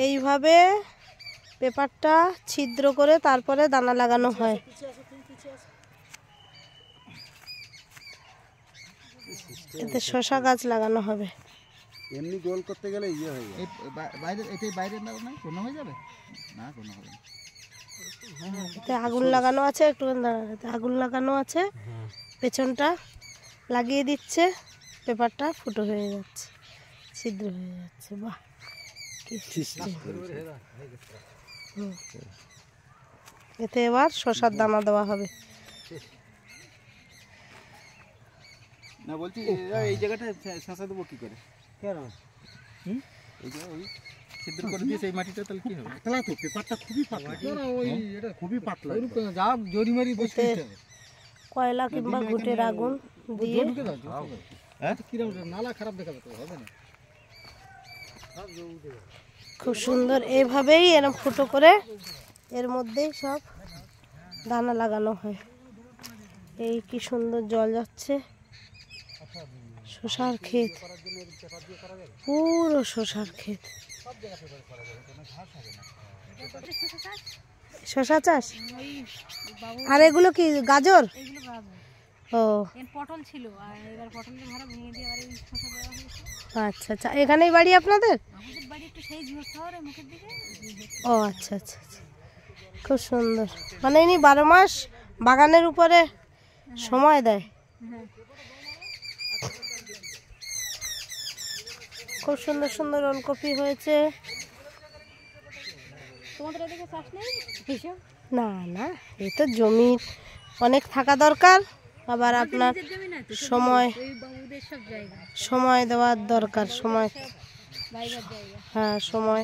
এইভাবে পেপারটা ছিদ্র করে তারপরে দানা লাগানো হয়। এতে শশা গাছ লাগানো হবে। এমনি গোল করতে গেলে ইয়ে হয়ে যায়। বাইরে এটাই বাইরে না কোনো হয়ে যাবে না, কোনো হবে না। এতে আগুন লাগানো আছে, একটু দাঁড়াতে আগুন লাগানো আছে, পেছনটা লাগিয়ে দিচ্ছে, পেপারটা ফুটো হয়ে যাচ্ছে, ছিদ্র হয়ে যাচ্ছে। বাহ, কি সিস্টেম। এতে এবার শশার দানা দেওয়া হবে। না বলছি এই জায়গাটা শশা দেবো কি করে? কেন এই যে ওই ছিদ্র করে দিয়ে সেই মাটিটা তাহলে কি হবে? পাতলা তো, পেপারটা খুবই পাতলা। ওই এটা খুবই পাতলা, যা জরি মারি বসে কয়লা কিংবা ঘুটের আগুন দিয়ে নালা খারাপ দেখাবে তো, হবে না। খুব সুন্দর এইভাবেই এরকম ফুটো করে এর মধ্যেই সব দানা লাগানো হয়। এই কি সুন্দর জল যাচ্ছে, শশার ক্ষেত, পুরো শশার ক্ষেত। শশা চাষ, আর এগুলো কি গাজর? ও পটল ছিল, আর এবার পটলের ভাড়া ভেঙে দিয়ে আর এই শশা দেওয়া হয়েছে। আচ্ছা আচ্ছা, এখানেই বাড়ি আপনাদের? আমাদের বাড়ি একটু সেই ঝোড় শহরে মুখের দিকে। ও আচ্ছা আচ্ছা আচ্ছা, খুব সুন্দর। মানে ইনি 12 মাস বাগানের উপরে সময় দেয়। খুব সুন্দর সুন্দর ওলকপি হয়েছে। তোমাদের এদিকে চাষ নেই হিসাব? না না, এই তো জমি অনেক থাকা দরকার, আবার আপনার সময় সময় দেওয়ার দরকার, সময়, হ্যাঁ সময়।